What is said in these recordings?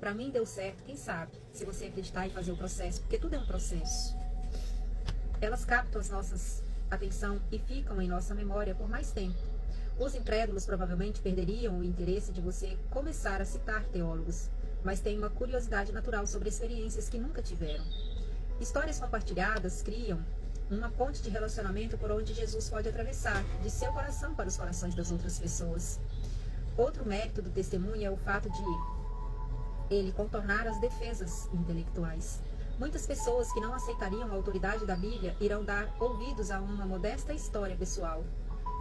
pra mim deu certo, quem sabe, se você acreditar e fazer o processo, porque tudo é um processo. Elas captam as nossas atenção e ficam em nossa memória por mais tempo. Os incrédulos provavelmente perderiam o interesse de você começar a citar teólogos, mas têm uma curiosidade natural sobre experiências que nunca tiveram. Histórias compartilhadas criam uma ponte de relacionamento por onde Jesus pode atravessar de seu coração para os corações das outras pessoas. Outro mérito do testemunho é o fato de ele contornar as defesas intelectuais. Muitas pessoas que não aceitariam a autoridade da Bíblia irão dar ouvidos a uma modesta história pessoal.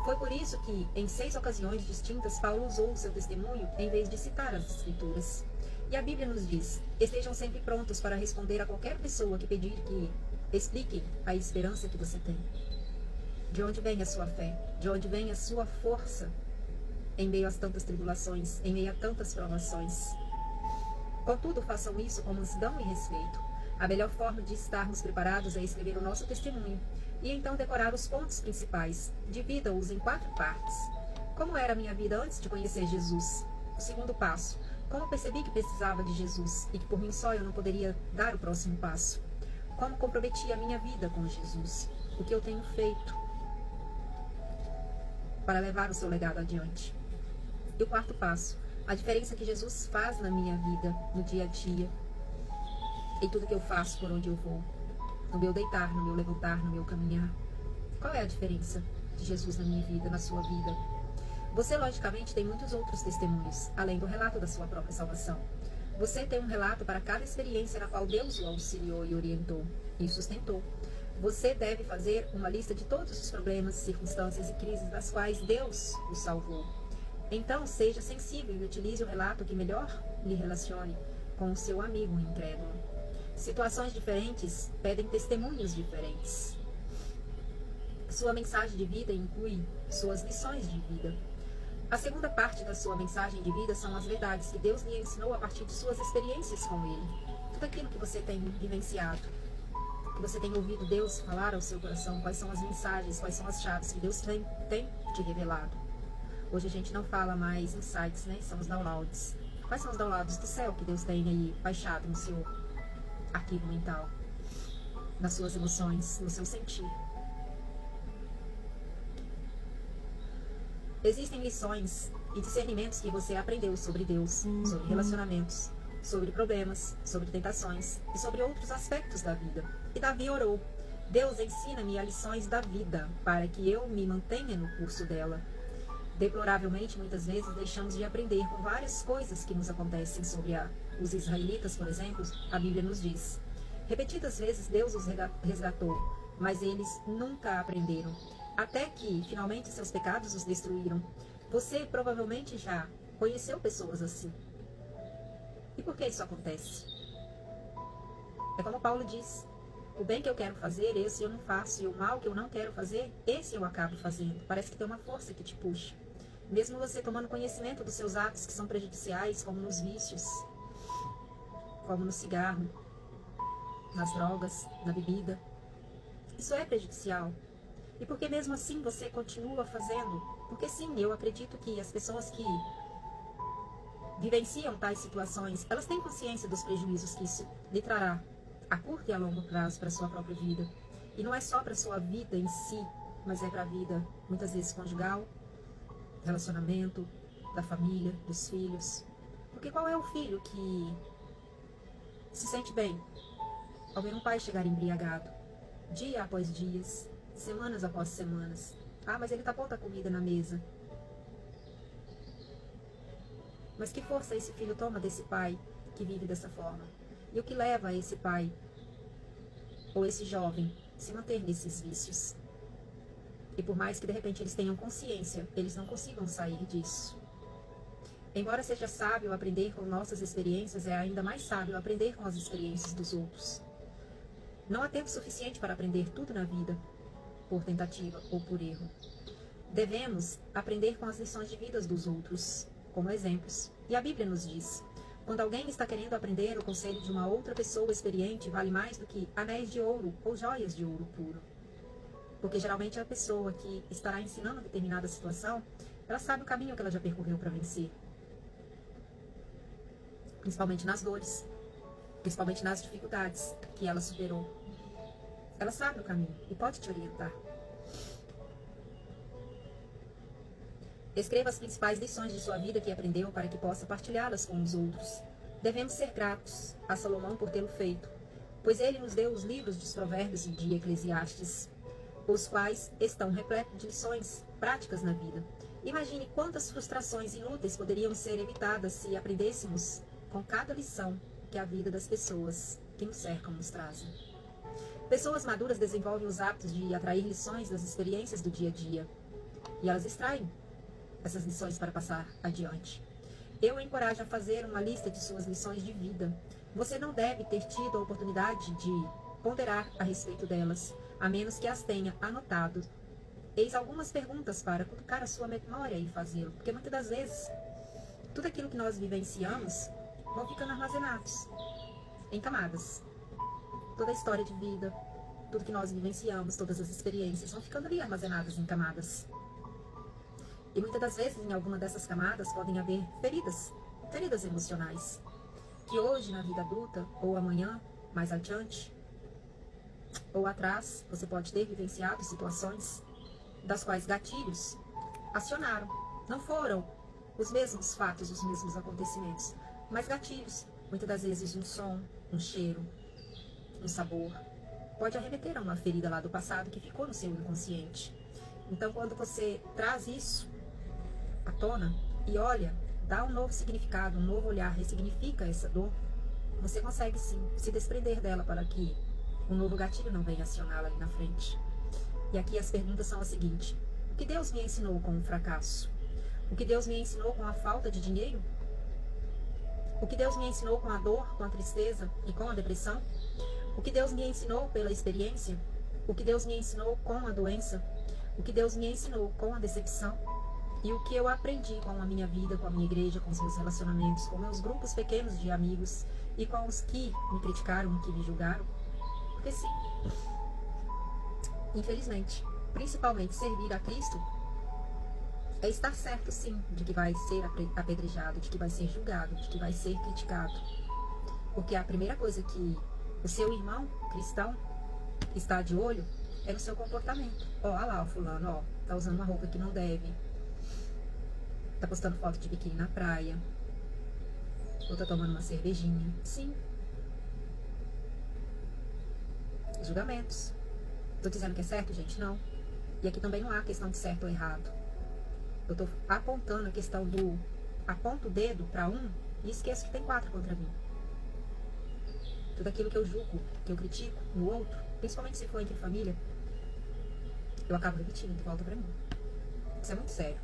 Foi por isso que, em 6 ocasiões distintas, Paulo usou o seu testemunho em vez de citar as Escrituras. E a Bíblia nos diz: estejam sempre prontos para responder a qualquer pessoa que pedir que expliquem a esperança que você tem. De onde vem a sua fé? De onde vem a sua força em meio a tantas tribulações, em meio a tantas provações? Contudo, façam isso com mansidão e respeito. A melhor forma de estarmos preparados é escrever o nosso testemunho e então decorar os pontos principais. Divida-os em 4 partes. Como era a minha vida antes de conhecer Jesus? O segundo passo. Como percebi que precisava de Jesus e que por mim só eu não poderia dar o próximo passo? Como comprometi a minha vida com Jesus? O que eu tenho feito para levar o seu legado adiante? E o 4º passo. A diferença que Jesus faz na minha vida, no dia a dia, em tudo que eu faço, por onde eu vou, no meu deitar, no meu levantar, no meu caminhar. Qual é a diferença de Jesus na minha vida, na sua vida? Você, logicamente, tem muitos outros testemunhos, além do relato da sua própria salvação. Você tem um relato para cada experiência na qual Deus o auxiliou e orientou e sustentou. Você deve fazer uma lista de todos os problemas, circunstâncias e crises das quais Deus o salvou. Então, seja sensível e utilize o relato que melhor lhe relacione com o seu amigo incrédulo. Situações diferentes pedem testemunhos diferentes. Sua mensagem de vida inclui suas lições de vida. A segunda parte da sua mensagem de vida são as verdades que Deus lhe ensinou a partir de suas experiências com Ele. Tudo aquilo que você tem vivenciado, que você tem ouvido Deus falar ao seu coração, quais são as mensagens, quais são as chaves que Deus tem te revelado. Hoje a gente não fala mais insights, né? São os downloads. Quais são os downloads do céu que Deus tem aí baixado no seu arquivo mental, nas suas emoções, no seu sentir? Existem lições e discernimentos que você aprendeu sobre Deus, sobre relacionamentos, sobre problemas, sobre tentações e sobre outros aspectos da vida. E Davi orou: Deus, ensina-me as lições da vida, para que eu me mantenha no curso dela. Deploravelmente, muitas vezes, deixamos de aprender com várias coisas que nos acontecem sobre os israelitas, por exemplo. A Bíblia nos diz: repetidas vezes Deus os resgatou, mas eles nunca aprenderam, até que, finalmente, seus pecados os destruíram. Você provavelmente já conheceu pessoas assim. E por que isso acontece? É como Paulo diz: o bem que eu quero fazer, esse eu não faço, e o mal que eu não quero fazer, esse eu acabo fazendo. Parece que tem uma força que te puxa. Mesmo você tomando conhecimento dos seus atos que são prejudiciais, como nos vícios, como no cigarro, nas drogas, na bebida, isso é prejudicial. E por que mesmo assim você continua fazendo? Porque sim, eu acredito que as pessoas que vivenciam tais situações, elas têm consciência dos prejuízos que isso lhe trará a curto e a longo prazo para a sua própria vida. E não é só para a sua vida em si, mas é para a vida, muitas vezes, conjugal, relacionamento, da família, dos filhos. Porque qual é o filho que se sente bem ao ver um pai chegar embriagado, dia após dias, semanas após semanas? Ah, mas ele tá pondo a comida na mesa. Mas que força esse filho toma desse pai que vive dessa forma? E o que leva esse pai ou esse jovem se manter nesses vícios? E por mais que de repente eles tenham consciência, eles não consigam sair disso. Embora seja sábio aprender com nossas experiências, é ainda mais sábio aprender com as experiências dos outros. Não há tempo suficiente para aprender tudo na vida, por tentativa ou por erro. Devemos aprender com as lições de vida dos outros, como exemplos. E a Bíblia nos diz: quando alguém está querendo aprender, o conselho de uma outra pessoa experiente vale mais do que anéis de ouro ou joias de ouro puro. Porque geralmente a pessoa que estará ensinando determinada situação, ela sabe o caminho que ela já percorreu para vencer. principalmente nas dores, principalmente nas dificuldades que ela superou. Ela sabe o caminho e pode te orientar. Escreva as principais lições de sua vida que aprendeu para que possa partilhá-las com os outros. Devemos ser gratos a Salomão por tê-lo feito, pois ele nos deu os livros dos Provérbios e de Eclesiastes, os quais estão repletos de lições práticas na vida. Imagine quantas frustrações inúteis poderiam ser evitadas se aprendêssemos com cada lição que a vida das pessoas que nos cercam nos trazem. Pessoas maduras desenvolvem os hábitos de atrair lições das experiências do dia a dia, e elas extraem essas lições para passar adiante. Eu o encorajo a fazer uma lista de suas lições de vida. Você não deve ter tido a oportunidade de ponderar a respeito delas, a menos que as tenha anotado. Eis algumas perguntas para cutucar a sua memória e fazê-lo, porque muitas das vezes tudo aquilo que nós vivenciamos vão ficando armazenados em camadas. Toda a história de vida, tudo que nós vivenciamos, todas as experiências vão ficando ali armazenadas em camadas. E muitas das vezes, em alguma dessas camadas, podem haver feridas emocionais, que hoje, na vida adulta, ou amanhã, mais adiante, ou atrás, você pode ter vivenciado situações das quais gatilhos acionaram. Não foram os mesmos fatos, os mesmos acontecimentos, mas gatilhos. Muitas das vezes um som, um cheiro, um sabor, pode arremeter a uma ferida lá do passado que ficou no seu inconsciente. Então, quando você traz isso à tona e olha, dá um novo significado, um novo olhar, ressignifica essa dor, você consegue sim se desprender dela para que um novo gatilho não venha acioná-la ali na frente. E aqui as perguntas são as seguintes: o que Deus me ensinou com o fracasso? O que Deus me ensinou com a falta de dinheiro? O que Deus me ensinou com a dor, com a tristeza e com a depressão? O que Deus me ensinou pela experiência? O que Deus me ensinou com a doença? O que Deus me ensinou com a decepção? E o que eu aprendi com a minha vida, com a minha igreja, com os meus relacionamentos, com meus grupos pequenos de amigos e com os que me criticaram, que me julgaram? Porque sim, infelizmente, principalmente servir a Cristo é estar certo sim de que vai ser apedrejado, de que vai ser julgado, de que vai ser criticado. Porque a primeira coisa que o seu irmão cristão está de olho é no seu comportamento. Ó, olha lá o fulano, ó, tá usando uma roupa que não deve, tá postando foto de biquíni na praia, ou tá tomando uma cervejinha. Sim. Julgamentos. Tô dizendo que é certo, gente? Não. E aqui também não há questão de certo ou errado. Eu tô apontando a questão do aponto o dedo para um e esqueço que tem 4 contra mim. Tudo aquilo que eu julgo, que eu critico no outro, principalmente se for entre família, eu acabo repetindo de volta para mim. Isso é muito sério.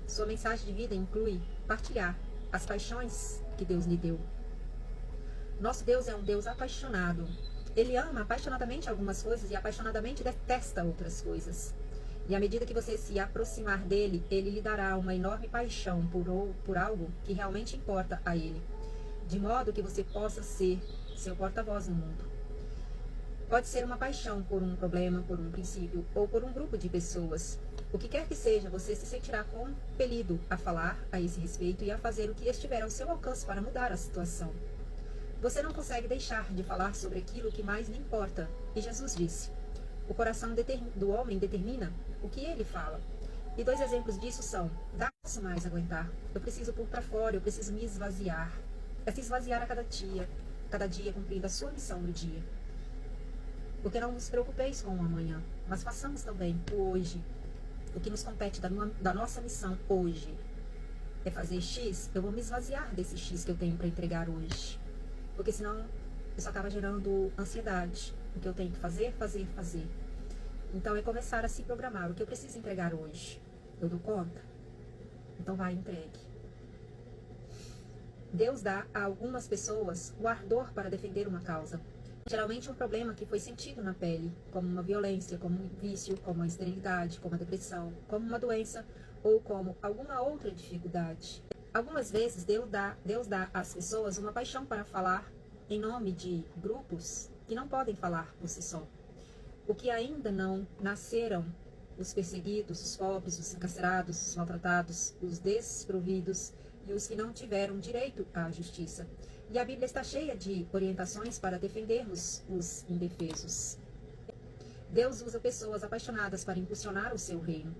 Sua mensagem de vida inclui partilhar as paixões que Deus lhe deu. Nosso Deus é um Deus apaixonado. Ele ama apaixonadamente algumas coisas e apaixonadamente detesta outras coisas. E à medida que você se aproximar dele, ele lhe dará uma enorme paixão por algo que realmente importa a ele, de modo que você possa ser seu porta-voz no mundo. Pode ser uma paixão por um problema, por um princípio ou por um grupo de pessoas. O que quer que seja, você se sentirá compelido a falar a esse respeito e a fazer o que estiver ao seu alcance para mudar a situação. Você não consegue deixar de falar sobre aquilo que mais lhe importa. E Jesus disse: o coração do homem determina o que ele fala. E 2 exemplos disso são: não posso mais aguentar, eu preciso pôr para fora, eu preciso me esvaziar. É se esvaziar a cada dia cumprindo a sua missão no dia. Porque não nos preocupeis com o amanhã, mas façamos também o hoje. O que nos compete da nossa missão hoje é fazer X, eu vou me esvaziar desse X que eu tenho para entregar hoje. Porque senão isso acaba gerando ansiedade. O que eu tenho que fazer. Então é começar a se programar. O que eu preciso entregar hoje? Eu dou conta? Então vai, entregue. Deus dá a algumas pessoas o ardor para defender uma causa. Geralmente um problema que foi sentido na pele, como uma violência, como um vício, como uma esterilidade, como a depressão, como uma doença ou como alguma outra dificuldade. Algumas vezes Deus dá às pessoas uma paixão para falar em nome de grupos que não podem falar por si só. O que ainda não nasceram, os perseguidos, os pobres, os encarcerados, os maltratados, os desprovidos e os que não tiveram direito à justiça. E a Bíblia está cheia de orientações para defendermos os indefesos. Deus usa pessoas apaixonadas para impulsionar o seu reino.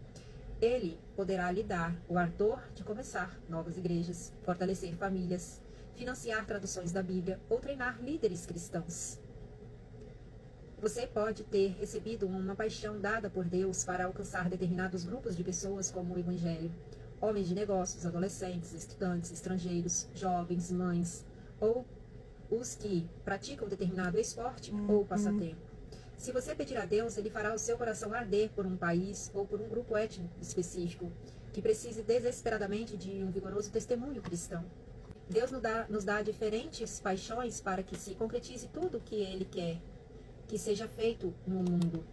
Ele poderá lhe dar o ardor de começar novas igrejas, fortalecer famílias, financiar traduções da Bíblia ou treinar líderes cristãos. Você pode ter recebido uma paixão dada por Deus para alcançar determinados grupos de pessoas como o Evangelho. Homens de negócios, adolescentes, estudantes, estrangeiros, jovens, mães, ou os que praticam determinado esporte ou passatempo. Se você pedir a Deus, Ele fará o seu coração arder por um país ou por um grupo étnico específico que precise desesperadamente de um vigoroso testemunho cristão. Deus nos dá diferentes paixões para que se concretize tudo o que Ele quer que seja feito no mundo.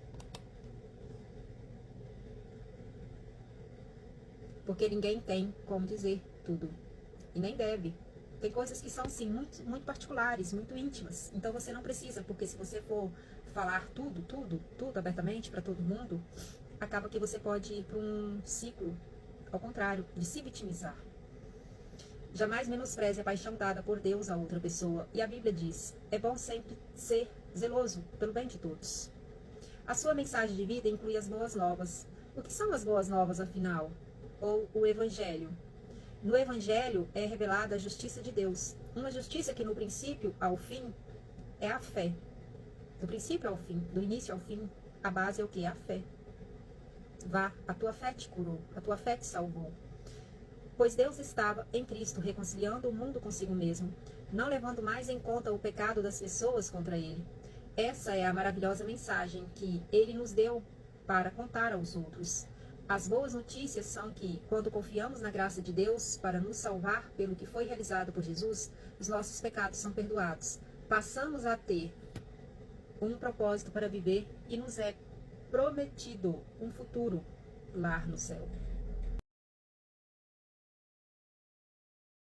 Porque ninguém tem como dizer tudo. E nem deve. Tem coisas que são, sim, muito particulares, muito íntimas. Então você não precisa, porque se você for falar tudo abertamente para todo mundo, acaba que você pode ir para um ciclo, ao contrário, de se vitimizar. Jamais menospreze a paixão dada por Deus a outra pessoa. E a Bíblia diz, é bom sempre ser zeloso pelo bem de todos. A sua mensagem de vida inclui as boas novas. O que são as boas novas, afinal? Ou o Evangelho? No Evangelho é revelada a justiça de Deus. Uma justiça que no princípio ao fim é a fé. Do princípio ao fim, do início ao fim, a base é o que? A fé. Vá, a tua fé te curou, a tua fé te salvou. Pois Deus estava em Cristo reconciliando o mundo consigo mesmo, não levando mais em conta o pecado das pessoas contra Ele. Essa é a maravilhosa mensagem que Ele nos deu para contar aos outros. As boas notícias são que, quando confiamos na graça de Deus para nos salvar pelo que foi realizado por Jesus, os nossos pecados são perdoados. Passamos a ter um propósito para viver e nos é prometido um futuro lar no céu.